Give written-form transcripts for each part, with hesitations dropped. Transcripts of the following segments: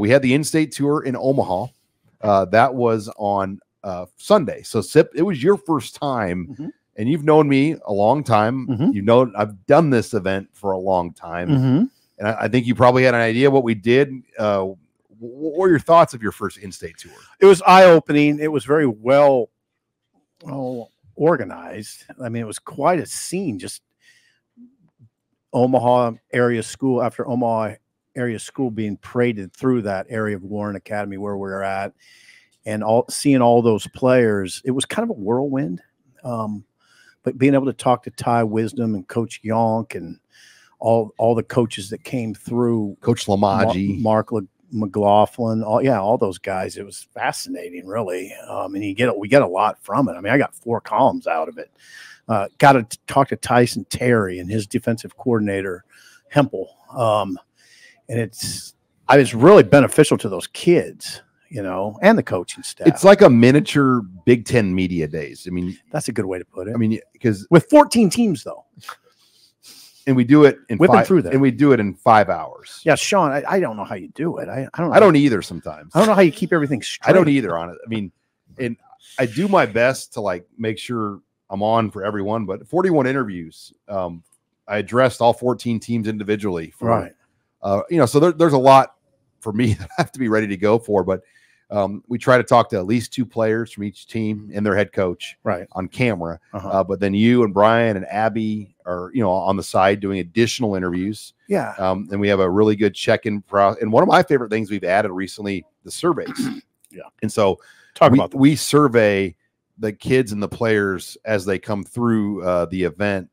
we had the in-state tour in Omaha. That was on Sunday. So Sip, it was your first time, and you've known me a long time. You know, I've done this event for a long time, and I think you probably had an idea what we did. What were your thoughts of your first in-state tour? It was eye-opening. It was very well organized. I mean, it was quite a scene. Just Omaha area school after Omaha area school being paraded through that area of Warren Academy where we're at, and seeing all those players. It was kind of a whirlwind, but being able to talk to Ty Wisdom and Coach Yonk and all the coaches that came through, Coach Lamaji, Mark McLaughlin, all those guys. It was fascinating, really. And we get a lot from it. I mean, I got 4 columns out of it. Got to talk to Tyson Terry and his defensive coordinator, Hempel. And it's really beneficial to those kids, you know, and the coaching staff. It's like a miniature Big Ten media days. I mean, that's a good way to put it. I mean, because with 14 teams though, and we do it in we do it in 5 hours. Yeah, Sean, I don't know how you do it. I don't know. I don't either. Sometimes I don't know how you keep everything straight. I don't either on it. I mean, and I do my best to like make sure I'm on for everyone. But 41 interviews, I addressed all 14 teams individually. Right. You know, so there's a lot for me that I have to be ready to go for, but we try to talk to at least 2 players from each team and their head coach on camera. But then you and Brian and Abby are, you know, on the side doing additional interviews. Yeah. And we have a really good check-in process. And one of my favorite things we've added recently, the surveys. Yeah. And so we survey the kids and the players as they come through the event.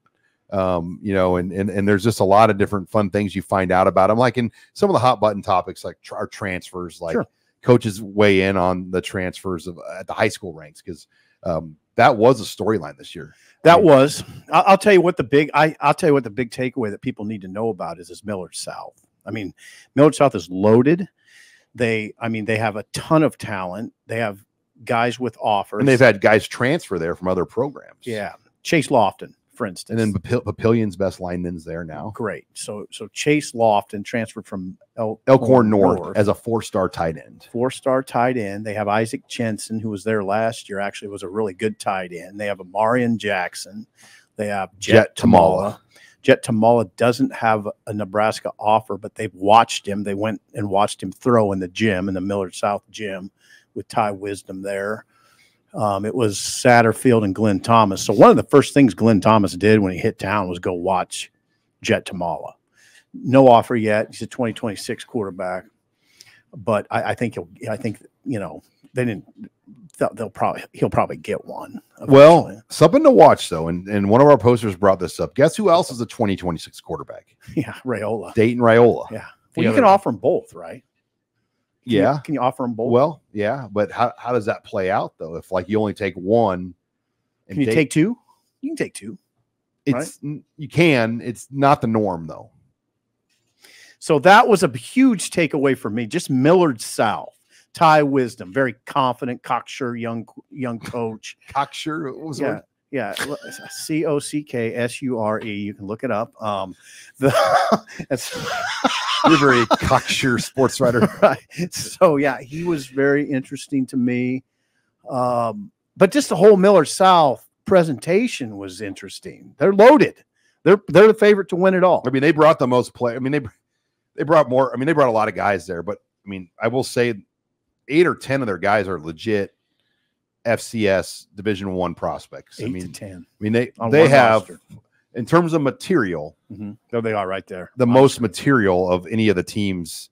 You know, and there's just a lot of different fun things you find out about them, like in some of the hot button topics, like our transfers, like coaches weigh in on the transfers at the high school ranks. Cause, that was a storyline this year. I'll tell you what the big takeaway that people need to know about is Millard South. I mean, Millard South is loaded. They have a ton of talent. They have guys with offers, and they've had guys transfer there from other programs. Yeah. Chase Lofton, for instance. And then Papillion's best lineman's there now. Great. So Chase Lofton transferred from Elkhorn North as a 4-star tight end. 4-star tight end. They have Isaac Jensen, who was there last year, actually was a really good tight end. They have Amarian Jackson. They have Jet Tamala. Jet Tamala doesn't have a Nebraska offer, but they've watched him. They went and watched him throw in the gym, in the Millard South gym, with Ty Wisdom there. It was Satterfield and Glenn Thomas. So one of the first things Glenn Thomas did when he hit town was go watch Jet Tamala. No offer yet. He's a 2026 quarterback, but I think you know, he'll probably get one eventually. Well, something to watch though, and one of our posters brought this up. Guess who else is a 2026 quarterback? Yeah, Raiola. Dayton Raiola. Yeah, well, you can offer them both, right? Can you offer them both? Well, yeah, but how does that play out though? If like you only take one, can you take 2? You can take 2. You can. It's not the norm though. So that was a huge takeaway for me. Just Millard South, Ty Wisdom, very confident, cocksure young coach. Cocksure, what was it? Yeah, Cocksure. You can look it up. You're a very cocksure sports writer, right? So yeah, he was very interesting to me. But just the whole Millard South presentation was interesting. They're loaded. They're the favorite to win it all. I mean, they brought the most play. I mean, they brought more. I mean, they brought a lot of guys there. But I mean, I will say 8 or 10 of their guys are legit FCS Division I prospects. 8 to 10. I mean, they have roster. In terms of material. There they are right there. The most material of any of the teams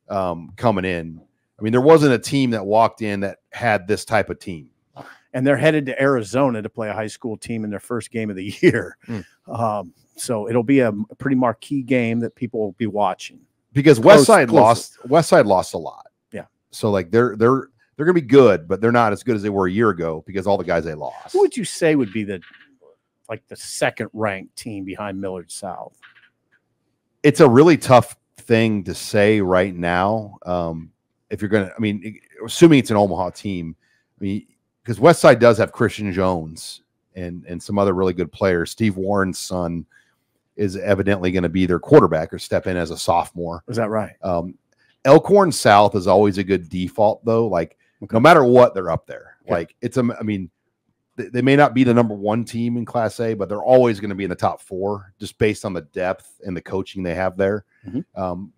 coming in. I mean, there wasn't a team that walked in that had this type of team. And they're headed to Arizona to play a high school team in their first game of the year. So it'll be a pretty marquee game that people will be watching. Because Westside lost a lot. Yeah. So like they're going to be good, but they're not as good as they were a year ago because all the guys they lost. Who would you say would be the second ranked team behind Millard South? It's a really tough thing to say right now. If you're going to, I mean, assuming it's an Omaha team, I mean, because Westside does have Christian Jones and some other really good players. Steve Warren's son is evidently going to be their quarterback or step in as a sophomore. Is that right? Elkhorn South is always a good default, though. Like, no matter what, they're up there. Okay. Like, I mean, they may not be the number 1 team in Class A, but they're always going to be in the top 4 just based on the depth and the coaching they have there.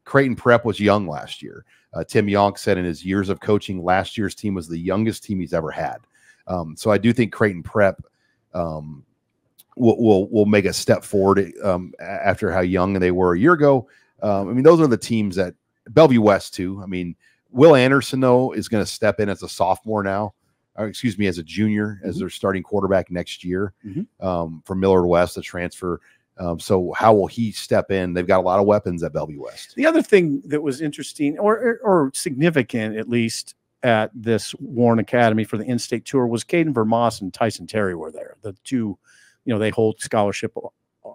Creighton Prep was young last year. Tim Yonk said in his years of coaching, last year's team was the youngest team he's ever had. So I do think Creighton Prep will make a step forward after how young they were a year ago. I mean, those are the teams that Bellevue West too. I mean, Will Anderson though is going to step in as a sophomore now. Or excuse me, as a junior, as their starting quarterback next year from Millard West, the transfer. So how will he step in? They've got a lot of weapons at Bellevue West. The other thing that was interesting or significant, at least at this Warren Academy for the in-state tour, was Caden Vermoss and Tyson Terry were there. The two, they hold scholarship.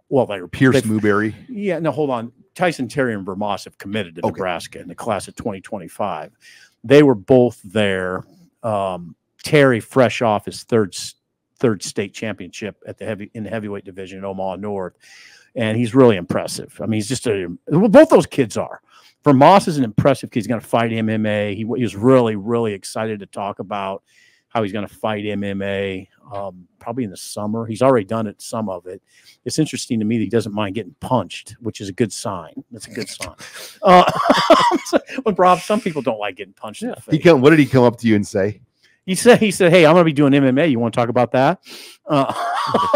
Well, they're Pierce Newberry. Yeah, no, hold on. Tyson Terry and Vermoss have committed to Nebraska in the class of 2025. They were both there. Terry, fresh off his third state championship in the heavyweight division in Omaha North, and he's really impressive. I mean, he's just both those kids are. Vermoss is an impressive kid. He's going to fight MMA. He was really, really excited to talk about how he's going to fight MMA probably in the summer. He's already done it, some of it. It's interesting to me that he doesn't mind getting punched, which is a good sign. That's a good sign. Rob, some people don't like getting punched in the face. What did he come up to you and say? He said, "Hey, I'm going to be doing MMA. You want to talk about that?"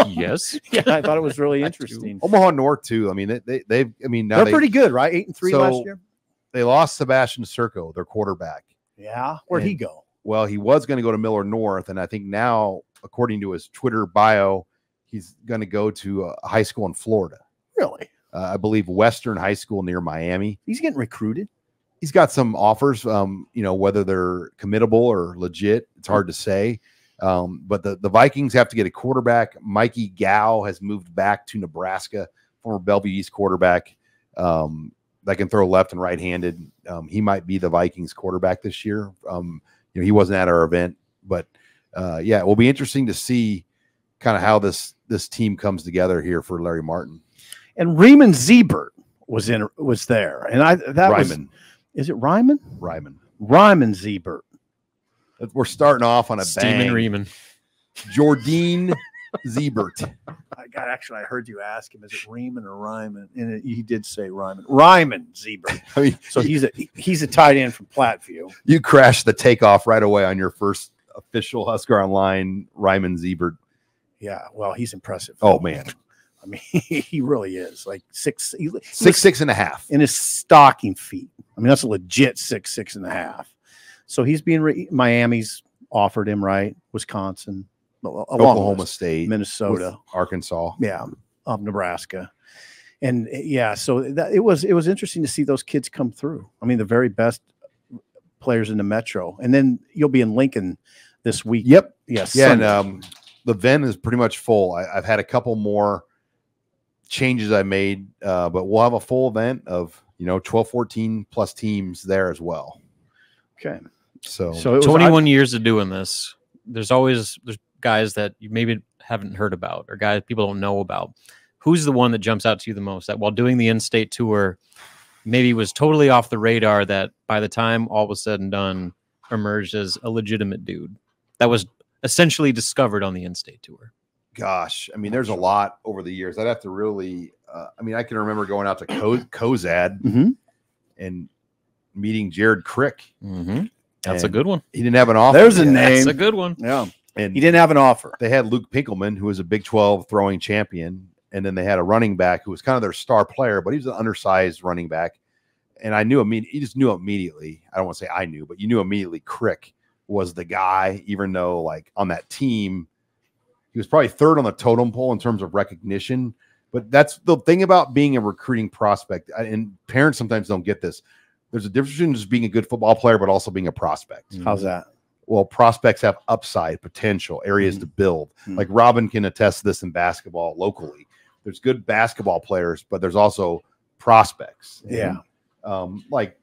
Yes. Yeah, I thought it was really interesting. Omaha North too. I mean, they've. I mean, now they're pretty good, right? 8-3 last year. They lost Sebastian Serco, their quarterback. Yeah, where'd he go? Well, he was going to go to Millard North, and I think now, according to his Twitter bio, he's going to go to a high school in Florida. Really? I believe Western High School near Miami. He's getting recruited. He's got some offers, whether they're committable or legit, it's hard to say. But the Vikings have to get a quarterback. Mikey Gow has moved back to Nebraska, former Bellevue East quarterback that can throw left and right-handed. He might be the Vikings quarterback this year. He wasn't at our event, but it will be interesting to see kind of how this team comes together here for Larry Martin. And Riemann Ziebert was there, and Ryman. Is it Ryman? Ryman Ziebert. We're starting off on a bang. Riemann. Jordine Ziebert. I heard you ask him, is it Riemann or Ryman? And he did say Ryman. Ryman Ziebert. I mean, so he's a tight end from Platteview. You crashed the takeoff right away on your first official Husker Online, Ryman Ziebert. Yeah, well, he's impressive. Oh, man. I mean, he really is like 6'6.5" in his stocking feet. I mean, that's a legit 6'6.5". So he's being Miami's offered him, right? Wisconsin, Oklahoma State, Minnesota, Arkansas, Nebraska, and so it was interesting to see those kids come through. I mean, the very best players in the Metro, and then you'll be in Lincoln this week. Yep. Yes. Yeah. Sunday. And the event is pretty much full. I've had a couple more changes I made, but we'll have a full event of 12, 14 plus teams there as well. Okay. So 21 years of doing this. There's guys that you maybe haven't heard about, or guys people don't know about. Who's the one that jumps out to you the most that while doing the in-state tour maybe was totally off the radar, that by the time all was said and done emerged as a legitimate dude that was essentially discovered on the in-state tour? Gosh, I mean, there's a lot over the years. I'd have to really, I can remember going out to Cozad and meeting Jared Crick. That's a good one. He didn't have an offer. There's a name. That's a good one. Yeah. And he didn't have an offer. They had Luke Pinkelman, who was a Big 12 throwing champion. And then they had a running back who was kind of their star player, but he was an undersized running back. And I knew he just knew immediately. I don't want to say I knew, but you knew immediately Crick was the guy, even though like on that team, he was probably third on the totem pole in terms of recognition. But that's the thing about being a recruiting prospect. And parents sometimes don't get this. There's a difference between just being a good football player, but also being a prospect. How's that? Well, prospects have upside, potential, areas to build. Like Robin can attest to this in basketball locally. There's good basketball players, but there's also prospects. Yeah. Like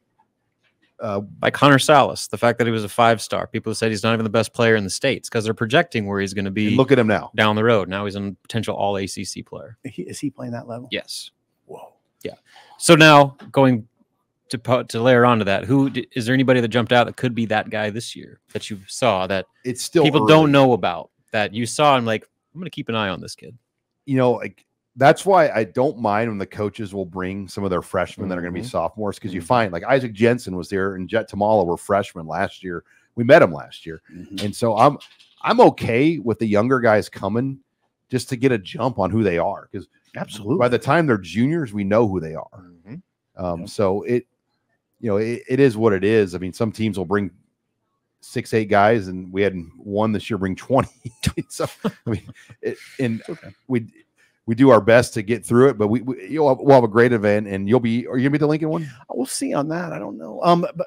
Connor Salas, the fact that he was a 5-star. People said he's not even the best player in the States because they're projecting where he's going to be. And look at him now. Down the road. Now he's a potential all-ACC player. Is he playing that level? Yes. Whoa. Yeah. So now going to layer onto that, is there anybody that jumped out that could be that guy this year that you saw that it's still people early. don't know about, that you saw and like, I'm going to keep an eye on this kid? You know, like that's why I don't mind when the coaches will bring some of their freshmen that are going to be sophomores, because you find like Isaac Jensen was there and Jet Tamala were freshmen last year. We met him last year, and so I'm okay with the younger guys coming just to get a jump on who they are, because absolutely by the time they're juniors, we know who they are. So it is what it is. I mean, some teams will bring 6-8 guys, and we had one this year bring 20. So I mean, we do our best to get through it, but we'll have a great event, and are you gonna be at the Lincoln one? We'll see on that. I don't know.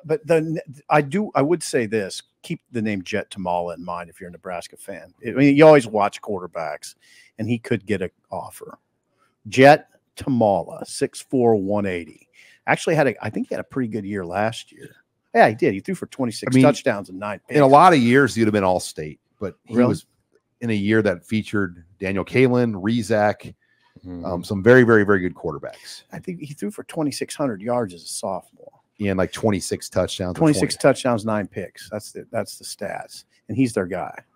But then I would say this: keep the name Jet Tamala in mind if you're a Nebraska fan. I mean, you always watch quarterbacks, and he could get an offer. Jet Tamala, 6'4", 180. Actually I think he had a pretty good year last year. Yeah, he did. He threw for 26 touchdowns and 9 picks. In a lot of years, he'd have been All-State, but he was in a year that featured Daniel Kalin, Rezak, some very, very, very good quarterbacks. I think he threw for 2,600 yards as a sophomore. Yeah, and like 26 touchdowns. 26 touchdowns, 9 picks. That's the stats, and he's their guy.